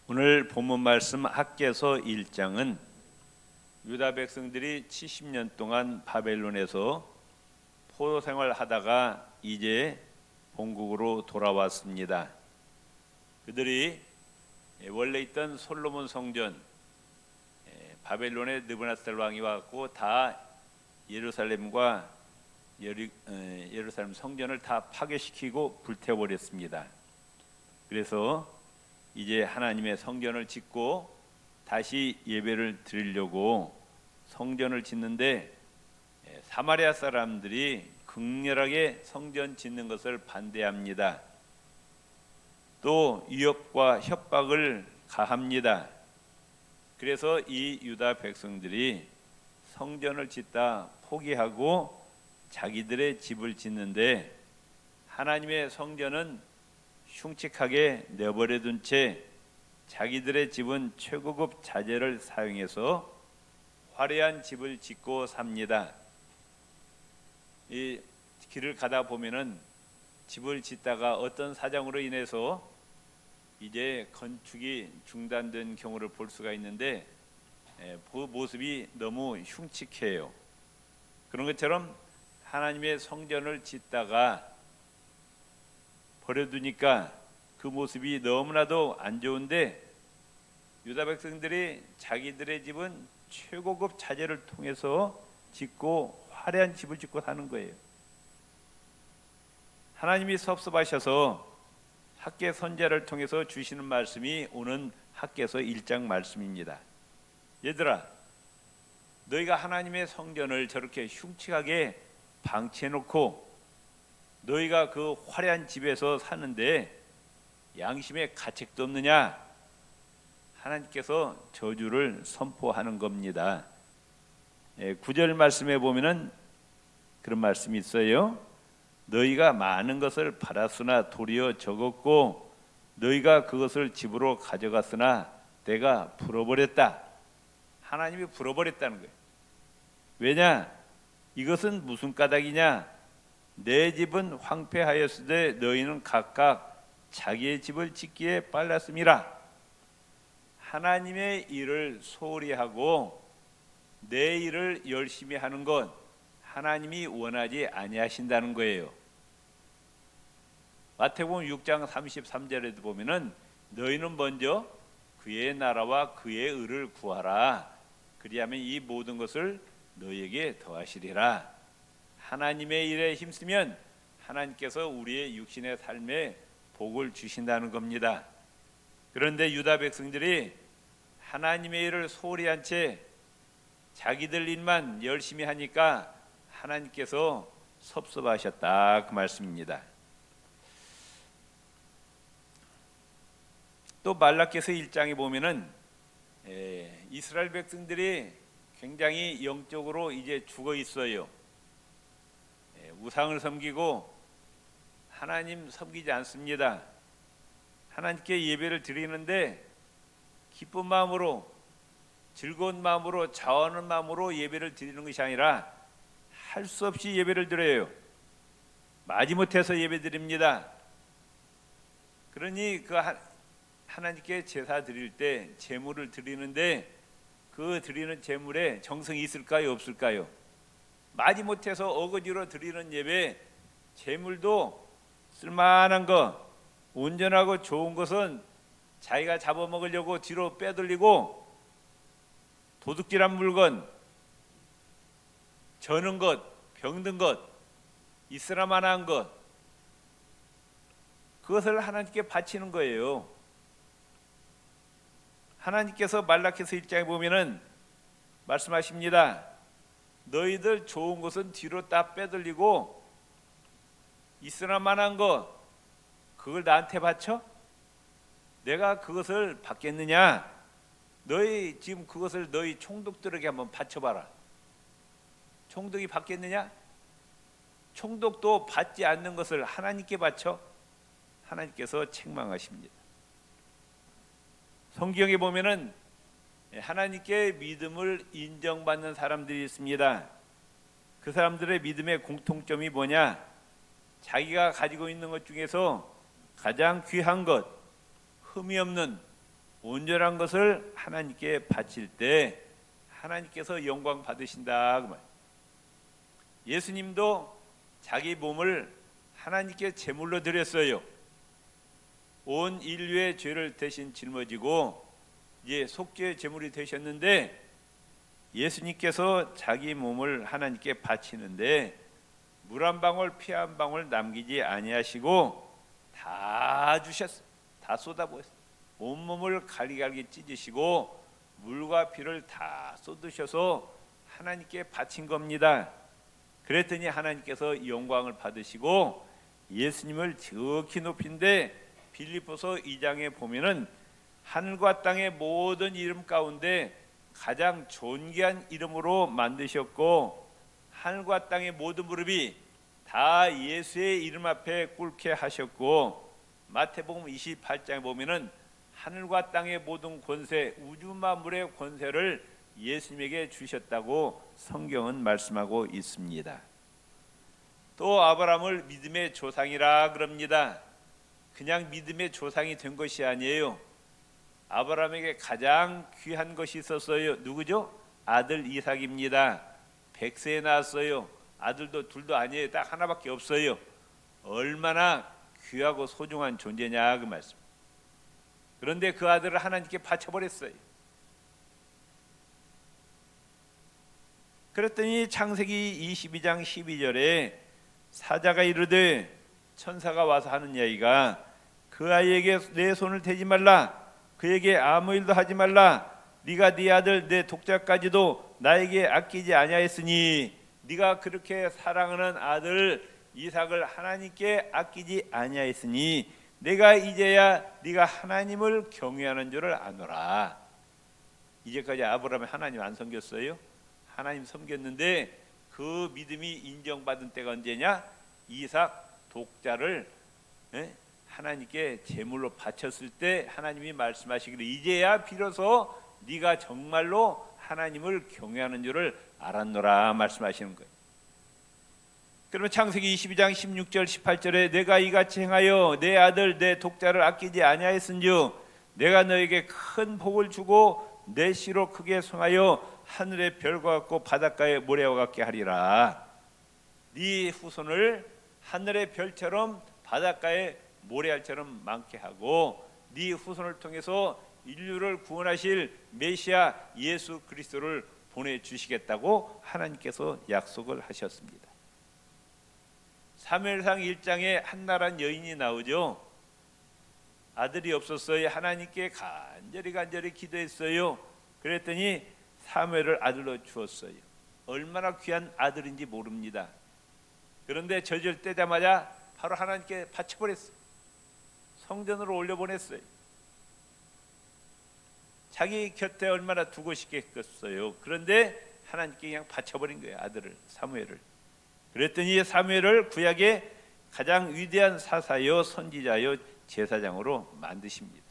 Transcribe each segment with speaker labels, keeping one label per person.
Speaker 1: 오늘 본문 말씀 학개서 1장은 유다 백성들이 70년 동안 바벨론에서 포로 생활하다가 이제 본국으로 돌아왔습니다. 그들이 원래 있던 솔로몬 성전, 바벨론의 느부갓네살 왕이 와서 다 예루살렘과 예루살렘 성전을 다 파괴시키고 불태워버렸습니다. 그래서 이제 하나님의 성전을 짓고 다시 예배를 드리려고 성전을 짓는데 사마리아 사람들이 극렬하게 성전 짓는 것을 반대합니다. 또 위협과 협박을 가합니다. 그래서 이 유다 백성들이 성전을 짓다 포기하고 자기들의 집을 짓는데 하나님의 성전은 흉측하게 내버려둔 채 자기들의 집은 최고급 자재를 사용해서 화려한 집을 짓고 삽니다. 이 길을 가다 보면은 집을 짓다가 어떤 사정으로 인해서 이제 건축이 중단된 경우를 볼 수가 있는데 그 모습이 너무 흉측해요. 그런 것처럼 하나님의 성전을 짓다가 버려두니까 그 모습이 너무나도 안 좋은데 유다 백성들이 자기들의 집은 최고급 자재를 통해서 짓고 화려한 집을 짓고 사는 거예요. 하나님이 섭섭하셔서 학개 선지자를 통해서 주시는 말씀이 오는 학개서 1장 말씀입니다. 얘들아, 너희가 하나님의 성전을 저렇게 흉측하게 방치해놓고 너희가 그 화려한 집에서 사는데 양심의 가책도 없느냐? 하나님께서 저주를 선포하는 겁니다. 9절 말씀에 보면은 그런 말씀이 있어요. 너희가 많은 것을 받았으나 도리어 적었고 너희가 그것을 집으로 가져갔으나 내가 풀어버렸다. 하나님이 풀어버렸다는 거예요. 왜냐? 이것은 무슨 까닭이냐? 내 집은 황폐하였으되 너희는 각각 자기의 집을 짓기에 빨랐음이라. 하나님의 일을 소홀히 하고 내 일을 열심히 하는 것 하나님이 원하지 아니하신다는 거예요. 마태복음 6장 33절에도 보면은 너희는 먼저 그의 나라와 그의 의를 구하라. 그리하면 이 모든 것을 너희에게 더하시리라. 하나님의 일에 힘쓰면 하나님께서 우리의 육신의 삶에 복을 주신다는 겁니다. 그런데 유다 백성들이 하나님의 일을 소홀히 한 채 자기들 일만 열심히 하니까 하나님께서 섭섭하셨다 그 말씀입니다. 또 말라기서 1장에 보면은 이스라엘 백성들이 굉장히 영적으로 이제 죽어 있어요. 우상을 섬기고 하나님 섬기지 않습니다. 하나님께 예배를 드리는데 기쁜 마음으로 즐거운 마음으로 자원하는 마음으로 예배를 드리는 것이 아니라 할 수 없이 예배를 드려요. 마지못해서 예배 드립니다. 그러니 그 하나님께 제사 드릴 때 제물을 드리는데 그 드리는 제물에 정성이 있을까요 없을까요? 마지못해서 어거지로 드리는 예배 제물도 쓸만한 것 온전하고 좋은 것은 자기가 잡아먹으려고 뒤로 빼돌리고 도둑질한 물건 저는 것 병든 것 있으라만한 것 그것을 하나님께 바치는 거예요. 하나님께서 말라기서 1장에 보면은 말씀하십니다. 너희들 좋은 것은 뒤로 딱 빼돌리고 있으라만한 것 그걸 나한테 바쳐? 내가 그것을 받겠느냐? 너희 지금 그것을 너희 총독들에게 한번 바쳐봐라. 총독이 받겠느냐? 총독도 받지 않는 것을 하나님께 바쳐? 하나님께서 책망하십니다. 성경에 보면은 하나님께 믿음을 인정받는 사람들이 있습니다. 그 사람들의 믿음의 공통점이 뭐냐? 자기가 가지고 있는 것 중에서 가장 귀한 것, 흠이 없는 온전한 것을 하나님께 바칠 때 하나님께서 영광 받으신다 그 말. 예수님도 자기 몸을 하나님께 제물로 드렸어요. 온 인류의 죄를 대신 짊어지고 이제 속죄의 제물이 되셨는데, 예수님께서 자기 몸을 하나님께 바치는데 물 한 방울 피 한 방울 남기지 아니하시고 다 주셨어요. 다 쏟아부었어요. 온몸을 갈기갈기 찢으시고 물과 피를 다 쏟으셔서 하나님께 바친 겁니다. 그랬더니 하나님께서 영광을 받으시고 예수님을 지극히 높인데, 빌립보서 2장에 보면은 하늘과 땅의 모든 이름 가운데 가장 존귀한 이름으로 만드셨고, 하늘과 땅의 모든 무릎이 다 예수의 이름 앞에 꿇게 하셨고, 마태복음 28장에 보면은 하늘과 땅의 모든 권세, 우주 만물의 권세를 예수님에게 주셨다고 성경은 말씀하고 있습니다. 또 아브라함을 믿음의 조상이라 그럽니다. 그냥 믿음의 조상이 된 것이 아니에요. 아브라함에게 가장 귀한 것이 있었어요. 누구죠? 아들 이삭입니다. 100세에 낳았어요. 아들도 둘도 아니에요. 딱 하나밖에 없어요. 얼마나 귀하고 소중한 존재냐 그 말씀. 그런데 그 아들을 하나님께 바쳐버렸어요. 그랬더니 창세기 22장 12절에 사자가 이르되, 천사가 와서 하는 이야기가, 그 아이에게 내 손을 대지 말라, 그에게 아무 일도 하지 말라, 네가 네 아들 내 독자까지도 나에게 아끼지 아니하였으니, 네가 그렇게 사랑하는 아들 이삭을 하나님께 아끼지 아니하였으니 내가 이제야 네가 하나님을 경외하는 줄을 아노라. 이제까지 아브라함이 하나님 안 섬겼어요? 하나님 섬겼는데 그 믿음이 인정받은 때가 언제냐? 이삭 독자를 하나님께 제물로 바쳤을 때 하나님이 말씀하시기를, 이제야 비로소 네가 정말로 하나님을 경외하는 줄을 알았노라 말씀하시는 거예요. 그러면 창세기 22장 16절 18절에 내가 이같이 행하여 내 아들 내 독자를 아끼지 아니하였은즉 내가 너에게 큰 복을 주고 내 씨로 크게 성하여 하늘의 별과 같고 바닷가의 모래와 같게 하리라. 네 후손을 하늘의 별처럼 바닷가의 모래알처럼 많게 하고 네 후손을 통해서 인류를 구원하실 메시아 예수 그리스도를 보내주시겠다고 하나님께서 약속을 하셨습니다. 사무엘상 1장에 한나란 여인이 나오죠. 아들이 없었어요. 하나님께 간절히 기도했어요. 그랬더니 사무엘을 아들로 주었어요. 얼마나 귀한 아들인지 모릅니다. 그런데 젖을 떼자마자 바로 하나님께 바쳐버렸어요. 성전으로 올려보냈어요. 자기 곁에 얼마나 두고 싶겠어요. 그런데 하나님께 그냥 바쳐버린 거예요. 아들을, 사무엘을. 그랬더니 사무엘을 구약의 가장 위대한 사사요 선지자요 제사장으로 만드십니다.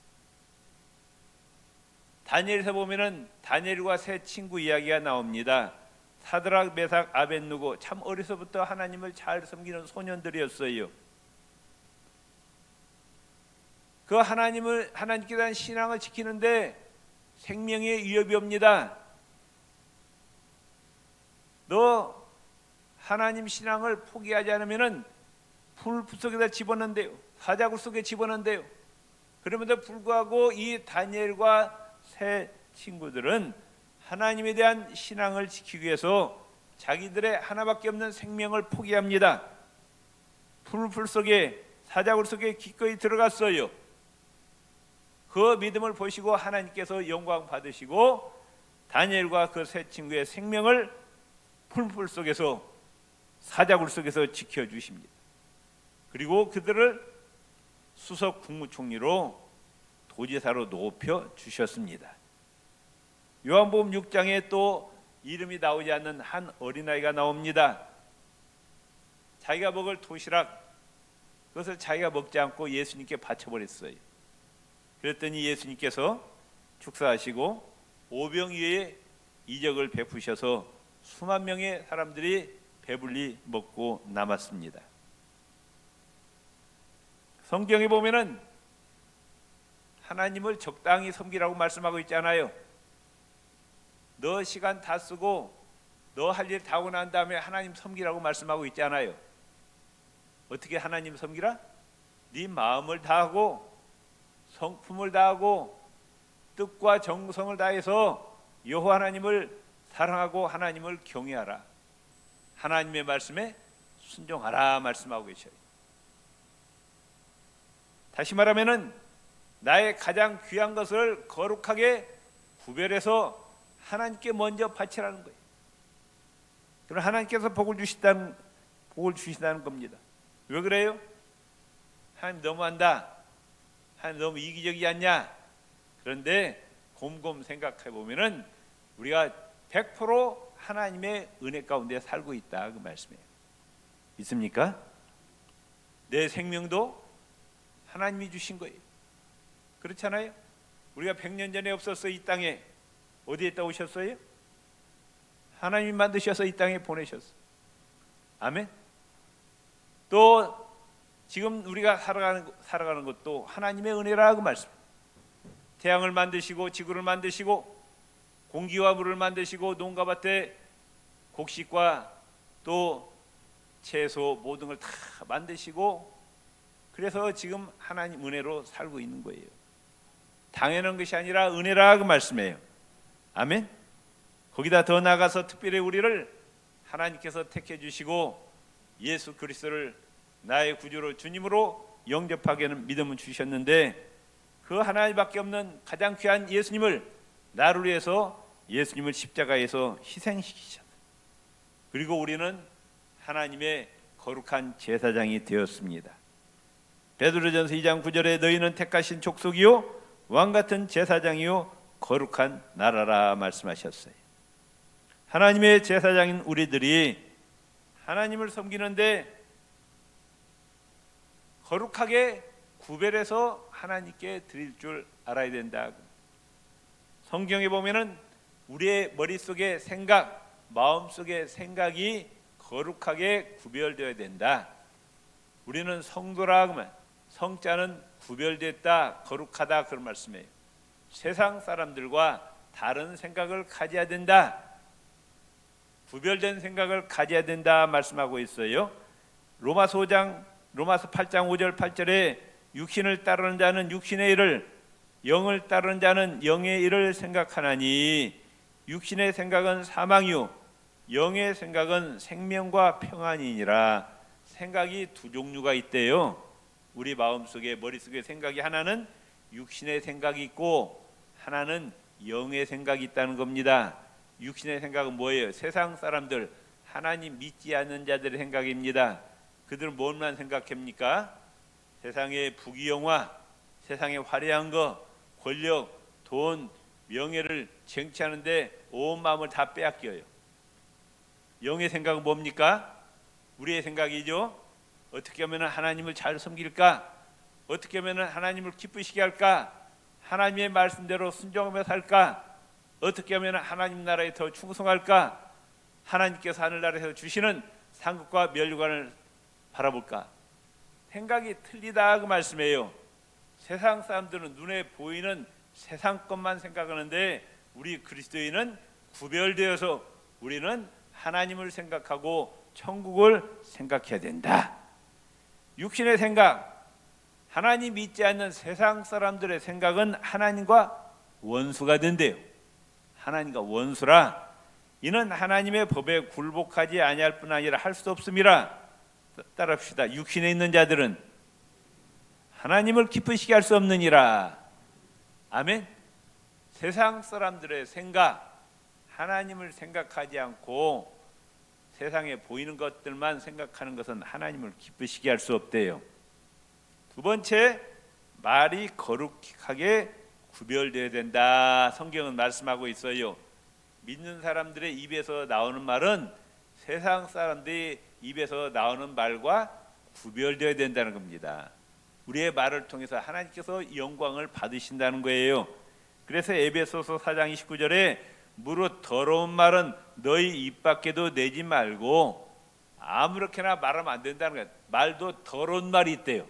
Speaker 1: 다니엘에서 보면은 다니엘과 세 친구 이야기가 나옵니다. 사드락, 메삭, 아벳느고, 참 어려서부터 하나님을 잘 섬기는 소년들이었어요. 그 하나님께 대한 신앙을 지키는데 생명의 위협이 옵니다. 너 하나님 신앙을 포기하지 않으면은 불 속에다 집어넣는데요. 사자굴 속에 집어넣는데요. 그럼에도 불구하고 이 다니엘과 세 친구들은 하나님에 대한 신앙을 지키기 위해서 자기들의 하나밖에 없는 생명을 포기합니다. 불 속에, 사자굴 속에 기꺼이 들어갔어요. 그 믿음을 보시고 하나님께서 영광 받으시고 다니엘과 그 세 친구의 생명을 풀 속에서, 사자굴 속에서 지켜주십니다. 그리고 그들을 수석 국무총리로 도지사로 높여 주셨습니다. 요한복음 6장에 또 이름이 나오지 않는 한 어린아이가 나옵니다. 자기가 먹을 도시락, 그것을 자기가 먹지 않고 예수님께 바쳐버렸어요. 그랬더니 예수님께서 축사하시고 오병이어의 이적을 베푸셔서 수만 명의 사람들이 배불리 먹고 남았습니다. 성경에 보면은 하나님을 적당히 섬기라고 말씀하고 있잖아요. 너 시간 다 쓰고 너 할 일 다 하고 난 다음에 하나님 섬기라고 말씀하고 있잖아요. 어떻게 하나님 섬기라? 네 마음을 다하고 성품을 다하고 뜻과 정성을 다해서 여호와 하나님을 사랑하고 하나님을 경외하라. 하나님의 말씀에 순종하라 말씀하고 계셔요. 다시 말하면은 나의 가장 귀한 것을 거룩하게 구별해서 하나님께 먼저 바치라는 거예요. 그럼 하나님께서 복을 주신다는 겁니다. 왜 그래요? 하나님 너무한다. 하나님 너무 이기적이지 않냐? 그런데 곰곰 생각해 보면은 우리가 100% 하나님의 은혜 가운데 살고 있다 그 말씀이에요. 믿습니까? 내 생명도 하나님이 주신 거예요. 그렇잖아요? 우리가 100년 전에 없었어. 이 땅에 어디에 있다 오셨어요? 하나님이 만드셔서 이 땅에 보내셨어요. 아멘. 또 지금 우리가 살아가는 것도 하나님의 은혜라 그 말씀. 태양을 만드시고 지구를 만드시고 공기와 물을 만드시고 농가 밭에 곡식과 또 채소 모든 걸 다 만드시고 그래서 지금 하나님 은혜로 살고 있는 거예요. 당연한 것이 아니라 은혜라 그 말씀이에요. 아멘. 거기다 더 나아가서 특별히 우리를 하나님께서 택해 주시고 예수 그리스도를 나의 구주로 주님으로 영접하게는 믿음을 주셨는데 그 하나님밖에 없는 가장 귀한 예수님을 나를 위해서 예수님을 십자가에서 희생시키셨다. 그리고 우리는 하나님의 거룩한 제사장이 되었습니다. 베드로전서 2장 9절에 너희는 택하신 족속이요 왕같은 제사장이요 거룩한 나라라 말씀하셨어요. 하나님의 제사장인 우리들이 하나님을 섬기는데 거룩하게 구별해서 하나님께 드릴 줄 알아야 된다. 성경에 보면은 우리의 머릿속의 생각, 마음속의 생각이 거룩하게 구별되어야 된다. 우리는 성도라 그러면 성자는 구별됐다, 거룩하다 그런 말씀이에요. 세상 사람들과 다른 생각을 가져야 된다. 구별된 생각을 가져야 된다 말씀하고 있어요. 로마서 8장 5절 8절에 육신을 따르는 자는 육신의 일을 영을 따르는 자는 영의 일을 생각하나니 육신의 생각은 사망이요 영의 생각은 생명과 평안이니라. 생각이 두 종류가 있대요. 우리 마음속에 머릿속에 생각이 하나는 육신의 생각이 있고 하나는 영의 생각이 있다는 겁니다. 육신의 생각은 뭐예요? 세상 사람들 하나님 믿지 않는 자들의 생각입니다. 그들은 뭘만 생각합니까? 세상의 부귀영화, 세상의 화려한 거, 권력, 돈, 명예를 쟁취하는데 온 마음을 다 빼앗겨요. 영의 생각은 뭡니까? 우리의 생각이죠. 어떻게 하면 하나님을 잘 섬길까? 어떻게 하면 하나님을 기쁘시게 할까? 하나님의 말씀대로 순종하며 살까? 어떻게 하면 하나님 나라에 더 충성할까? 하나님께서 하늘나라에서 주시는 상급과 멸류관을 바라볼까? 생각이 틀리다 그 말씀이에요. 세상 사람들은 눈에 보이는 세상 것만 생각하는데 우리 그리스도인은 구별되어서 우리는 하나님을 생각하고 천국을 생각해야 된다. 육신의 생각, 하나님 믿지 않는 세상 사람들의 생각은 하나님과 원수가 된대요. 하나님과 원수라. 이는 하나님의 법에 굴복하지 아니할 뿐 아니라 할 수 없음이라. 따라합시다. 육신에 있는 자들은 하나님을 기쁘시게 할 수 없느니라. 아멘. 세상 사람들의 생각, 하나님을 생각하지 않고 세상에 보이는 것들만 생각하는 것은 하나님을 기쁘시게 할 수 없대요. 두 번째, 말이 거룩하게 구별되어야 된다. 성경은 말씀하고 있어요. 믿는 사람들의 입에서 나오는 말은 세상 사람들의 입에서 나오는 말과 구별되어야 된다는 겁니다. 우리의 말을 통해서 하나님께서 영광을 받으신다는 거예요. 그래서 에베소서 4장 29절에 무릇 더러운 말은 너희 입 밖에도 내지 말고 아무렇게나 말하면 안 된다는 거예요. 말도 더러운 말이 있대요.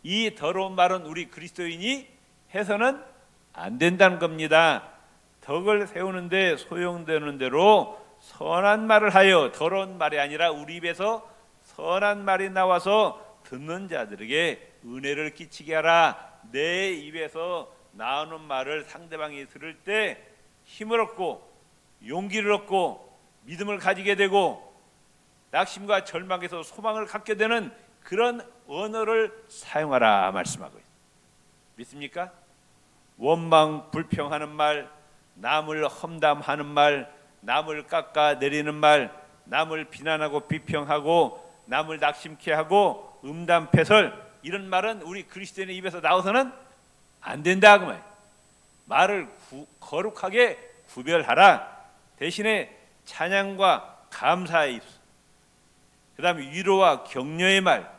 Speaker 1: 이 더러운 말은 우리 그리스도인이 해서는 안 된다는 겁니다. 덕을 세우는데 소용되는 대로 선한 말을 하여, 더러운 말이 아니라 우리 입에서 선한 말이 나와서 듣는 자들에게 은혜를 끼치게 하라. 내 입에서 나오는 말을 상대방이 들을 때 힘을 얻고 용기를 얻고 믿음을 가지게 되고 낙심과 절망에서 소망을 갖게 되는 그런 언어를 사용하라 말씀하고 있습니다. 믿습니까? 원망 불평하는 말, 남을 험담하는 말, 남을 깎아내리는 말, 남을 비난하고 비평하고 남을 낙심케 하고 음담패설, 이런 말은 우리 그리스도인의 입에서 나와서는 안 된다 그 말이에요. 말을 거룩하게 구별하라. 대신에 찬양과 감사의 입술, 그 다음에 위로와 격려의 말,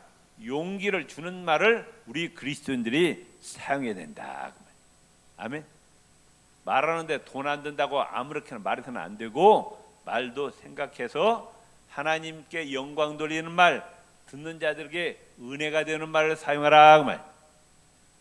Speaker 1: 용기를 주는 말을 우리 그리스도인들이 사용해야 된다 그 말이에요. 아멘. 말하는데 돈 안 든다고 아무렇게나 말해서는 안 되고, 말도 생각해서 하나님께 영광 돌리는 말, 듣는 자들에게 은혜가 되는 말을 사용하라 그 말.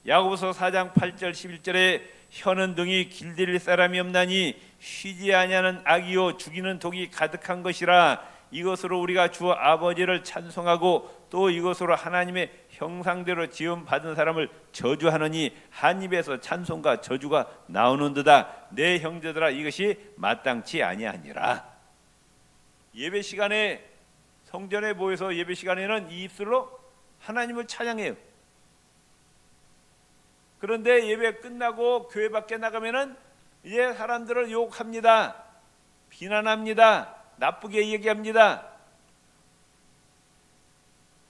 Speaker 1: 야고보서 4장 8절 11절에 혀는 등이 길들일 사람이 없나니 쉬지 아니하는 악이요 죽이는 독이 가득한 것이라. 이것으로 우리가 주 아버지를 찬송하고 또 이것으로 하나님의 형상대로 지음 받은 사람을 저주하느니 한 입에서 찬송과 저주가 나오는도다. 내 형제들아, 이것이 마땅치 아니하니라. 예배 시간에, 성전에 모여서 예배 시간에는 이 입술로 하나님을 찬양해요. 그런데 예배 끝나고 교회 밖에 나가면은 이제 사람들을 욕합니다. 비난합니다. 나쁘게 얘기합니다.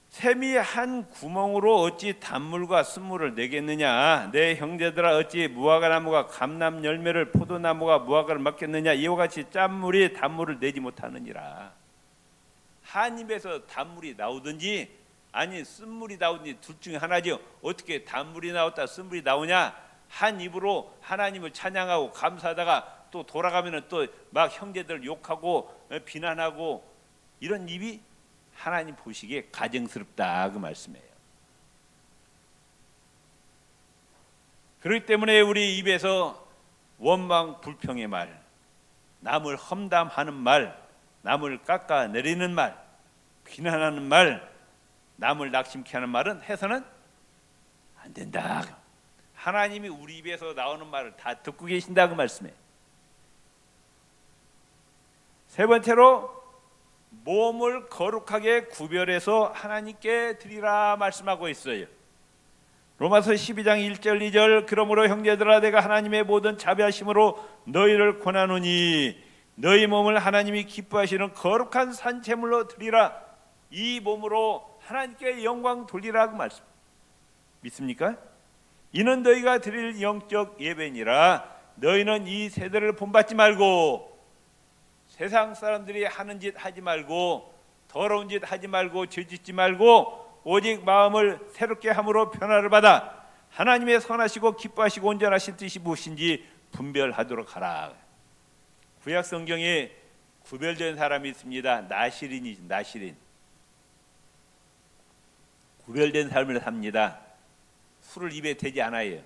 Speaker 1: 샘이 한 구멍으로 어찌 단물과 쓴물을 내겠느냐. 내 형제들아, 어찌 무화과 나무가 감람 열매를, 포도나무가 무화과를 먹겠느냐. 이와 같이 짠물이 단물을 내지 못하느니라. 한 입에서 단물이 나오든지 아니 쓴물이 나오든지 둘 중에 하나죠. 어떻게 단물이 나왔다 쓴물이 나오냐. 한 입으로 하나님을 찬양하고 감사하다가 또 돌아가면은 또 막 형제들 욕하고 비난하고, 이런 입이 하나님 보시기에 가증스럽다 그 말씀이에요. 그렇기 때문에 우리 입에서 원망 불평의 말, 남을 험담하는 말, 남을 깎아내리는 말, 비난하는 말, 남을 낙심케 하는 말은 해서는 안 된다. 하나님이 우리 입에서 나오는 말을 다 듣고 계신다 그 말씀이에요. 세 번째로 몸을 거룩하게 구별해서 하나님께 드리라 말씀하고 있어요. 로마서 12장 1절 2절 그러므로 형제들아, 내가 하나님의 모든 자비하심으로 너희를 권하노니 너희 몸을 하나님이 기뻐하시는 거룩한 산제물로 드리라. 이 몸으로 하나님께 영광 돌리라 그 말씀. 믿습니까? 이는 너희가 드릴 영적 예배니라. 너희는 이 세대를 본받지 말고, 세상 사람들이 하는 짓 하지 말고, 더러운 짓 하지 말고, 죄짓지 말고, 오직 마음을 새롭게 함으로 변화를 받아 하나님의 선하시고 기뻐하시고 온전하신 뜻이 무엇인지 분별하도록 하라. 구약 성경에 구별된 사람이 있습니다. 나실인이, 나실인. 구별된 삶을 삽니다. 술을 입에 대지 않아요.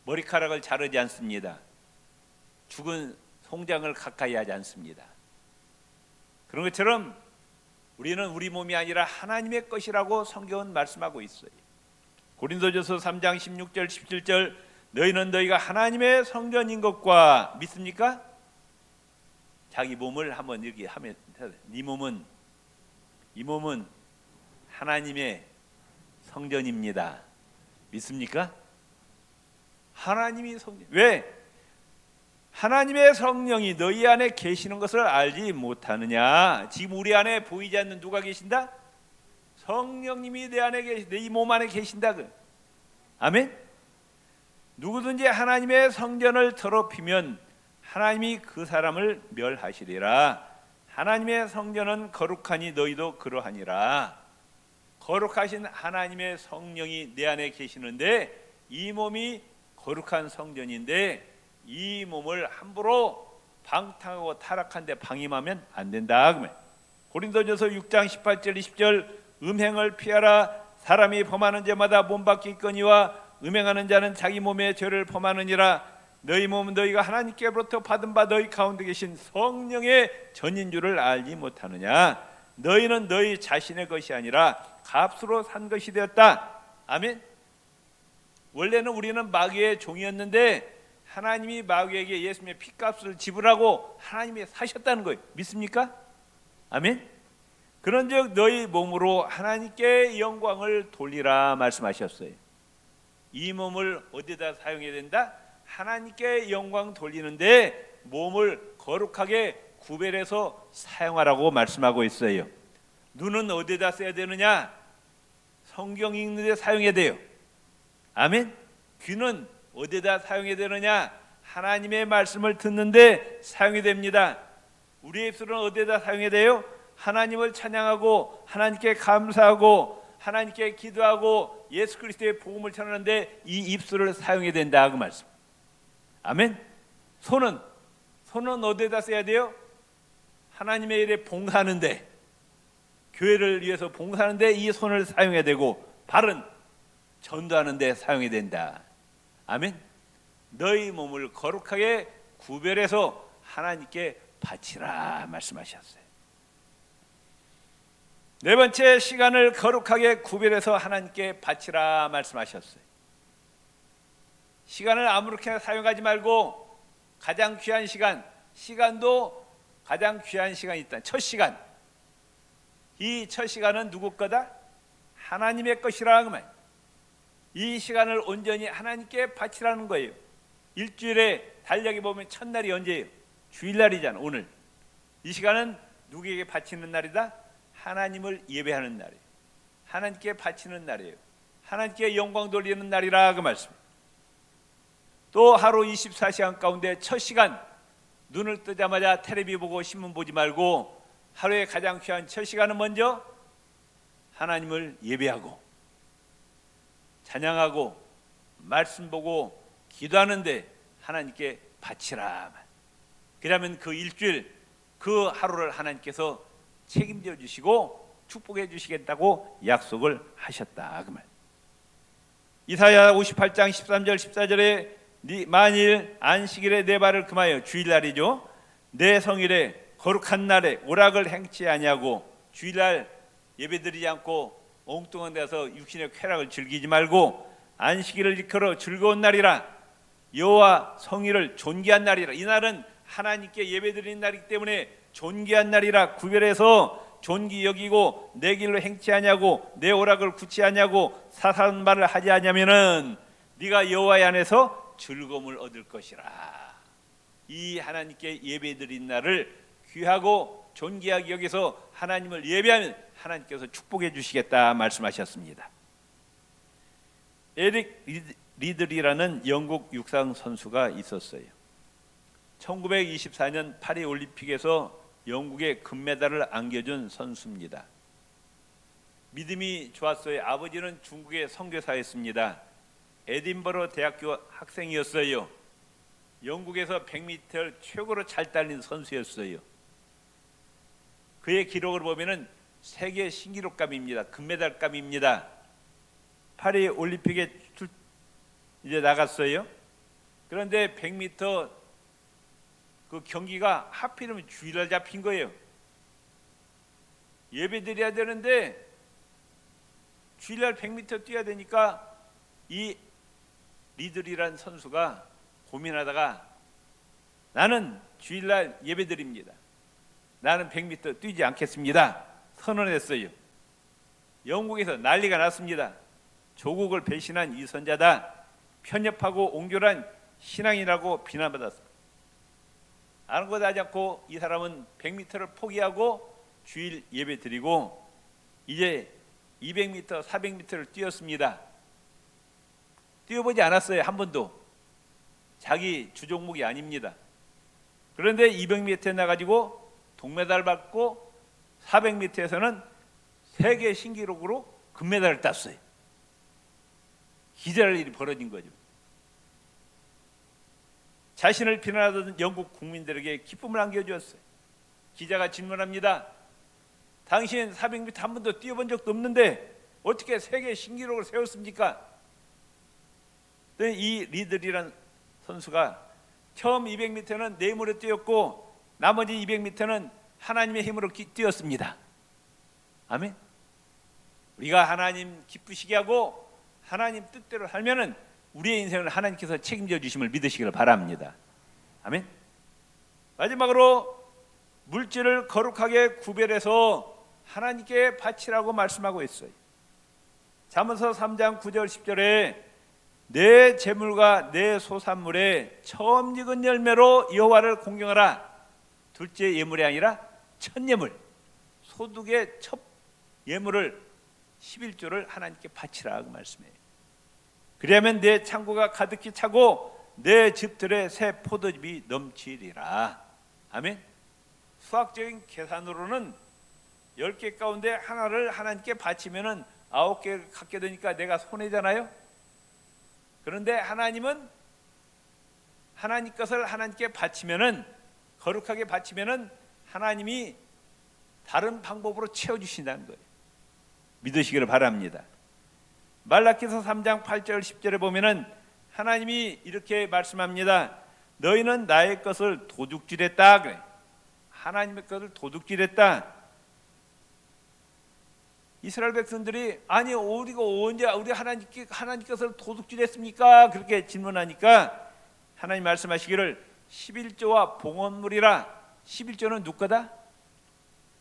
Speaker 1: 머리카락을 자르지 않습니다. 죽은 송장을 가까이 하지 않습니다. 그런 것처럼 우리는 우리 몸이 아니라 하나님의 것이라고 성경은 말씀하고 있어요. 고린도전서 3장 16절 17절 너희는 너희가 하나님의 성전인 것과 믿습니까? 자기 몸을 한번 이렇게 하면, 이 몸은 하나님의 성전입니다. 믿습니까? 하나님이 성전. 왜? 하나님의 성령이 너희 안에 계시는 것을 알지 못하느냐. 지금 우리 안에 보이지 않는 누가 계신다? 성령님이 내 안에 계신다. 이 몸 안에 계신다. 아멘. 누구든지 하나님의 성전을 더럽히면 하나님이 그 사람을 멸하시리라. 하나님의 성전은 거룩하니 너희도 그러하니라. 거룩하신 하나님의 성령이 내 안에 계시는데, 이 몸이 거룩한 성전인데 이 몸을 함부로 방탕하고 타락한 데 방임하면 안 된다. 고린도전서 6장 18절 20절 음행을 피하라. 사람이 범하는 죄마다 몸 밖에 있거니와 음행하는 자는 자기 몸의 죄를 범하느니라. 너희 몸은 너희가 하나님께로부터 받은 바 너희 가운데 계신 성령의 전인 줄을 알지 못하느냐. 너희는 너희 자신의 것이 아니라 값으로 산 것이 되었다. 아멘. 원래는 우리는 마귀의 종이었는데 하나님이 마귀에게 예수님의 피값을 지불하고 하나님이 사셨다는 거예요. 믿습니까? 아멘. 그런즉 너희 몸으로 하나님께 영광을 돌리라 말씀하셨어요. 이 몸을 어디다 사용해야 된다? 하나님께 영광 돌리는데 몸을 거룩하게 구별해서 사용하라고 말씀하고 있어요. 눈은 어디다 써야 되느냐? 성경 읽는 데 사용해야 돼요. 아멘. 귀는 어디다 사용해야 되느냐? 하나님의 말씀을 듣는데 사용이 됩니다. 우리의 입술은 어디다 사용해야 돼요? 하나님을 찬양하고 하나님께 감사하고 하나님께 기도하고 예수 그리스도의 복음을 전하는데 이 입술을 사용해야 된다 그 말씀. 아멘. 손은 어디에다 써야 돼요? 하나님의 일에 봉사하는데, 교회를 위해서 봉사하는데 이 손을 사용해야 되고, 발은 전도하는데 사용해야 된다. 아멘. 너희 몸을 거룩하게 구별해서 하나님께 바치라 말씀하셨어요. 네 번째, 시간을 거룩하게 구별해서 하나님께 바치라 말씀하셨어요. 시간을 아무렇게나 사용하지 말고 가장 귀한 시간도 가장 귀한 시간이 있다. 첫 시간. 이 첫 시간은 누구 거다? 하나님의 것이라 그 말. 이 시간을 온전히 하나님께 바치라는 거예요. 일주일에 달력에 보면 첫날이 언제예요? 주일날이잖아. 오늘. 이 시간은 누구에게 바치는 날이다? 하나님을 예배하는 날이에요. 하나님께 바치는 날이에요. 하나님께 영광 돌리는 날이라 그 말씀. 또 하루 24시간 가운데 첫 시간, 눈을 뜨자마자 텔레비 보고 신문 보지 말고 하루에 가장 귀한 첫 시간은 먼저 하나님을 예배하고 찬양하고 말씀 보고 기도하는데 하나님께 바치라. 그러면 그 일주일, 그 하루를 하나님께서 책임져 주시고 축복해 주시겠다고 약속을 하셨다 그 말. 이사야 58장 13절 14절에 만일 안식일에 내 발을 금하여, 주일날이죠, 내 성일에 거룩한 날에 오락을 행치 아니하고, 주일날 예배드리지 않고 엉뚱한 데서 육신의 쾌락을 즐기지 말고 안식일을 일컬어 즐거운 날이라, 여호와 성일을 존귀한 날이라. 이 날은 하나님께 예배드리는 날이기 때문에 존귀한 날이라 구별해서 존귀 여기고 내 길로 행치 아니하고 내 오락을 굳지 아니하고 사사한 말을 하지 아니하면은 네가 여호와의 안에서 즐거움을 얻을 것이라. 이 하나님께 예배드린 날을 귀하고 존귀하게 여기서 하나님을 예배하면 하나님께서 축복해 주시겠다 말씀하셨습니다. 에릭 리들이라는 영국 육상 선수가 있었어요. 1924년 파리 올림픽에서 영국에 금메달을 안겨준 선수입니다. 믿음이 좋았어요. 아버지는 중국의 선교사였습니다. 에딘버러 대학교 학생이었어요. 영국에서 100m 최고로 잘 달린 선수였어요. 그의 기록을 보면은 세계 신기록감입니다. 금메달감입니다. 파리 올림픽에 이제 나갔어요. 그런데 100m 그 경기가 하필이면 주일날 잡힌 거예요. 예배 드려야 되는데 주일날 100m 뛰어야 되니까 이 리들이란 선수가 고민하다가 나는 주일날 예배 드립니다. 나는 100m 뛰지 않겠습니다. 선언했어요. 영국에서 난리가 났습니다. 조국을 배신한 이 선자다. 편협하고 옹졸한 신앙이라고 비난받았습니다. 아무것도 않고 이 사람은 100m를 포기하고 주일 예배 드리고 이제 200m, 400m를 뛰었습니다. 뛰어보지 않았어요. 한 번도. 자기 주종목이 아닙니다. 그런데 200m에 나가지고 동메달 받고 400m에서는 세계 신기록으로 금메달을 땄어요. 기절할 일이 벌어진 거죠. 자신을 비난하던 영국 국민들에게 기쁨을 안겨주었어요. 기자가 질문합니다. 당신 400m 한 번도 뛰어본 적도 없는데 어떻게 세계 신기록을 세웠습니까? 이 리들이란 선수가 처음 200m는 내 힘으로 뛰었고 나머지 200m는 하나님의 힘으로 뛰었습니다. 아멘. 우리가 하나님 기쁘시게 하고 하나님 뜻대로 살면은 우리의 인생을 하나님께서 책임져 주심을 믿으시기를 바랍니다. 아멘. 마지막으로 물질을 거룩하게 구별해서 하나님께 바치라고 말씀하고 있어요. 잠언서 3장 9절 10절에 내 재물과 내 소산물에 처음 익은 열매로 여호와를 공경하라. 둘째 예물이 아니라 첫 예물, 소득의 첫 예물을 11조를 하나님께 바치라 그 말씀이에요. 그러면 내 창고가 가득히 차고 내 집들의 새 포도즙이 넘치리라. 아멘. 수학적인 계산으로는 10개 가운데 하나를 하나님께 바치면은 9개 갖게 되니까 내가 손해잖아요. 그런데 하나님은 하나님 것을 하나님께 바치면은, 거룩하게 바치면은 하나님이 다른 방법으로 채워주신다는 거예요. 믿으시기를 바랍니다. 말라기서 3장 8절 10절에 보면은 하나님이 이렇게 말씀합니다. 너희는 나의 것을 도둑질했다 그래. 하나님의 것을 도둑질했다. 이스라엘 백성들이 아니 우리가 언제 우리 하나님 것을 도둑질했습니까? 그렇게 질문하니까 하나님 말씀하시기를 11조와 봉헌물이라. 11조는 누구 거다?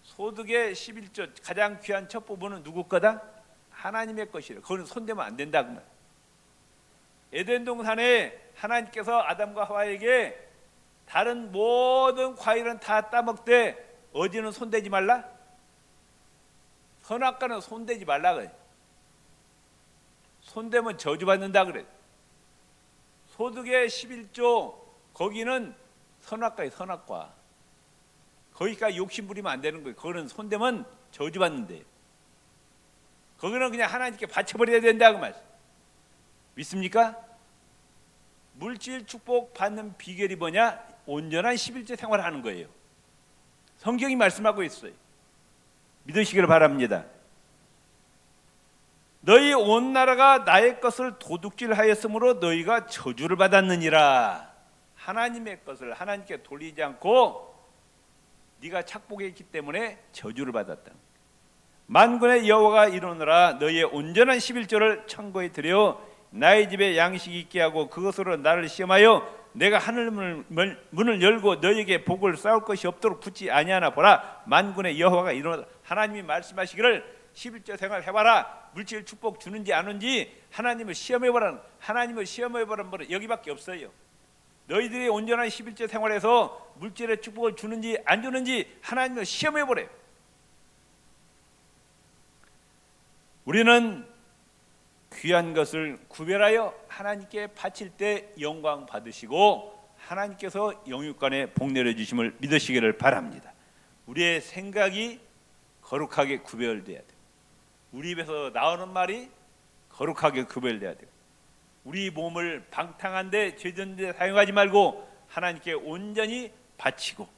Speaker 1: 소득의 11조 가장 귀한 첫 부분은 누구 거다? 하나님의 것이래. 그거는 손대면 안 된다 그 말. 에덴 동산에 하나님께서 아담과 하와에게 다른 모든 과일은 다 따먹되 어디는 손대지 말라? 선악과는 손대지 말라 그래. 손대면 저주받는다 그래. 소득의 11조 거기는 선악과에 선악과. 거기까지 욕심 부리면 안 되는 거예요. 그거는 손대면 저주받는데. 거기는 그냥 하나님께 바쳐버려야 된다 그 말씀. 믿습니까? 물질 축복 받는 비결이 뭐냐? 온전한 11조 생활하는 거예요. 성경이 말씀하고 있어요. 믿으시기를 바랍니다. 너희 온 나라가 나의 것을 도둑질하였으므로 너희가 저주를 받았느니라. 하나님의 것을 하나님께 돌리지 않고 네가 착복했기 때문에 저주를 받았다. 만군의 여호와가 이르노라. 너희의 온전한 11조를 창고에 들여 나의 집에 양식이 있게 하고 그것으로 나를 시험하여 내가 하늘 문을 열고 너희에게 복을 쌓을 것이 없도록 붙지 아니하나 보라. 만군의 여호와가 이르노라. 하나님이 말씀하시기를 11조 생활 해봐라. 물질 축복 주는지 안 오는지 하나님을 시험해보라. 하나님을 시험해보라는 말은 여기밖에 없어요. 너희들이 온전한 11조 생활에서 물질의 축복을 주는지 안 주는지 하나님을 시험해보래요. 우리는 귀한 것을 구별하여 하나님께 바칠 때 영광 받으시고 하나님께서 영육간에 복 내려주심을 믿으시기를 바랍니다. 우리의 생각이 거룩하게 구별돼야 돼요. 우리 입에서 나오는 말이 거룩하게 구별돼야 돼요. 우리 몸을 방탕한데 죄전데 사용하지 말고 하나님께 온전히 바치고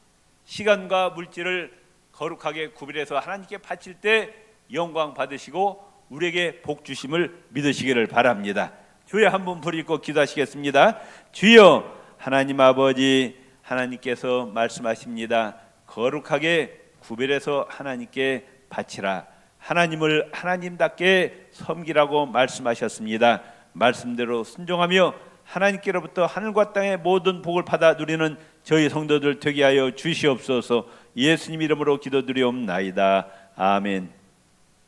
Speaker 1: 시간과 물질을 거룩하게 구별해서 하나님께 바칠 때 영광 받으시고 우리에게 복 주심을 믿으시기를 바랍니다. 주여 한번 부르짖고 기도하시겠습니다. 주여 하나님 아버지, 하나님께서 말씀하십니다. 거룩하게 구별해서 하나님께 바치라. 하나님을 하나님답게 섬기라고 말씀하셨습니다. 말씀대로 순종하며 하나님께로부터 하늘과 땅의 모든 복을 받아 누리는 저희 성도들 되게 하여 주시옵소서. 예수님 이름으로 기도드리옵나이다. 아멘.